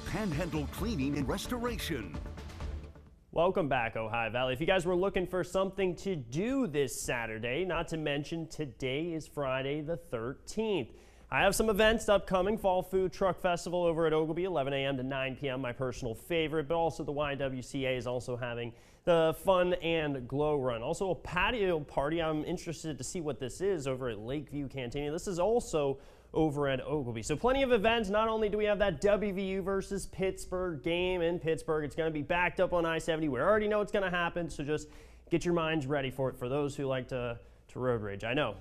Panhandle Cleaning and Restoration. Welcome back, Ohio Valley. If you guys were looking for something to do this Saturday, not to mention today is Friday the 13th. I have some events upcoming. Fall Food Truck Festival over at Oglebay, 11 a.m. to 9 p.m., my personal favorite, but also the YWCA is also having the Fun and Glow Run. Also a patio party. I'm interested to see what this is over at Lakeview Cantina. This is also over at Oglebay. So plenty of events. Not only do we have that WVU versus Pittsburgh game in Pittsburgh, it's going to be backed up on I-70. We already know it's going to happen, so just get your minds ready for it for those who like to road rage. I know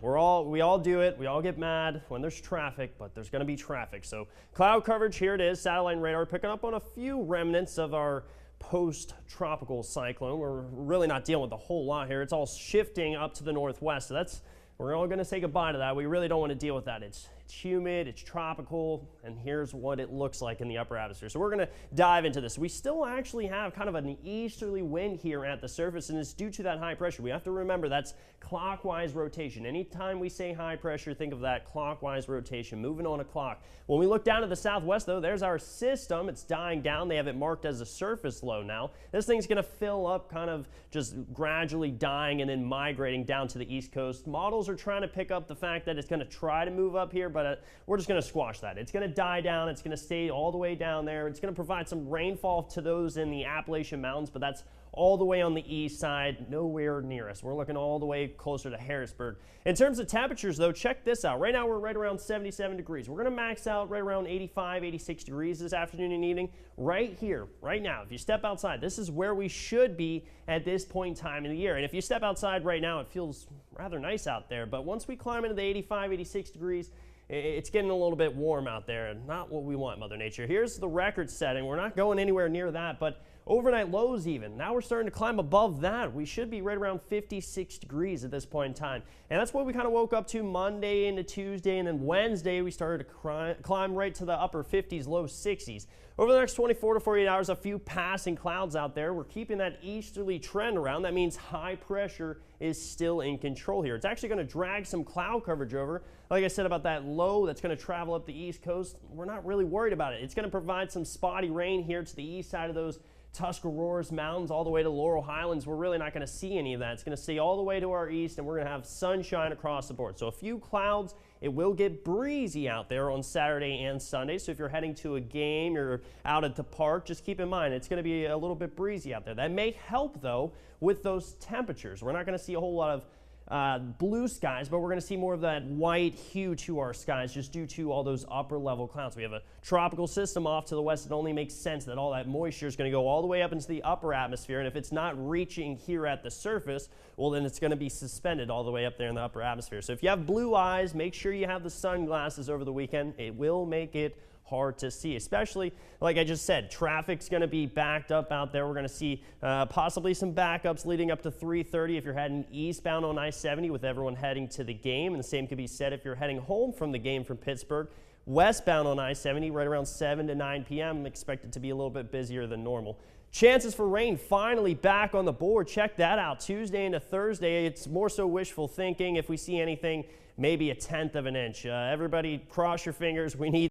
we all do it. We all get mad when there's traffic, but there's going to be traffic. So cloud coverage, here it is. Satellite and radar picking up on a few remnants of our post-tropical cyclone. We're really not dealing with a whole lot here. It's all shifting up to the northwest. So we're all going to say goodbye to that. We really don't want to deal with that. It's humid, it's tropical, and here's what it looks like in the upper atmosphere. So we're going to dive into this. We still actually have kind of an easterly wind here at the surface, and it's due to that high pressure. We have to remember that's clockwise rotation. Anytime we say high pressure, think of that clockwise rotation, moving on a clock. When we look down to the southwest, though, there's our system. It's dying down. They have it marked as a surface low now. This thing's going to fill up, kind of just gradually dying and then migrating down to the east coast. Models are trying to pick up the fact that it's going to try to move up here, but we're just going to squash that. It's going to die down. It's going to stay all the way down there. It's going to provide some rainfall to those in the Appalachian Mountains, but that's all the way on the east side, nowhere near us. We're looking all the way closer to Harrisburg. In terms of temperatures, though, check this out. Right now, we're right around 77 degrees. We're going to max out right around 85, 86 degrees this afternoon and evening. Right here, right now, if you step outside, this is where we should be at this point in time in the year. And if you step outside right now, it feels rather nice out there. But once we climb into the 85, 86 degrees, it's getting a little bit warm out there, and not what we want, Mother Nature. Here's the record setting. We're not going anywhere near that, but overnight lows even. Now we're starting to climb above that. We should be right around 56 degrees at this point in time. And that's what we kind of woke up to Monday into Tuesday, and then Wednesday we started to climb right to the upper 50s, low 60s. Over the next 24 to 48 hours, a few passing clouds out there. We're keeping that easterly trend around. That means high pressure is still in control here. It's actually going to drag some cloud coverage over. Like I said about that low that's going to travel up the east coast, we're not really worried about it. It's going to provide some spotty rain here to the east side of those Tuscaroras Mountains all the way to Laurel Highlands. We're really not going to see any of that. It's going to stay all the way to our east, and we're going to have sunshine across the board. So a few clouds. It will get breezy out there on Saturday and Sunday. So if you're heading to a game, you're out at the park, just keep in mind it's going to be a little bit breezy out there. That may help, though, with those temperatures. We're not going to see a whole lot of blue skies, but we're going to see more of that white hue to our skies just due to all those upper level clouds. We have a tropical system off to the west. It only makes sense that all that moisture is going to go all the way up into the upper atmosphere, and if it's not reaching here at the surface, well, then it's going to be suspended all the way up there in the upper atmosphere. So if you have blue eyes, make sure you have the sunglasses over the weekend. It will make it hard to see, especially like I just said, traffic's going to be backed up out there. We're going to see possibly some backups leading up to 3:30 if you're heading eastbound on I-70 with everyone heading to the game, and the same could be said if you're heading home from the game from Pittsburgh. Westbound on I-70 right around 7 to 9 p.m. expected to be a little bit busier than normal. Chances for rain finally back on the board. Check that out. Tuesday into Thursday, it's more so wishful thinking. If we see anything, maybe 1/10 of an inch. Everybody cross your fingers. We need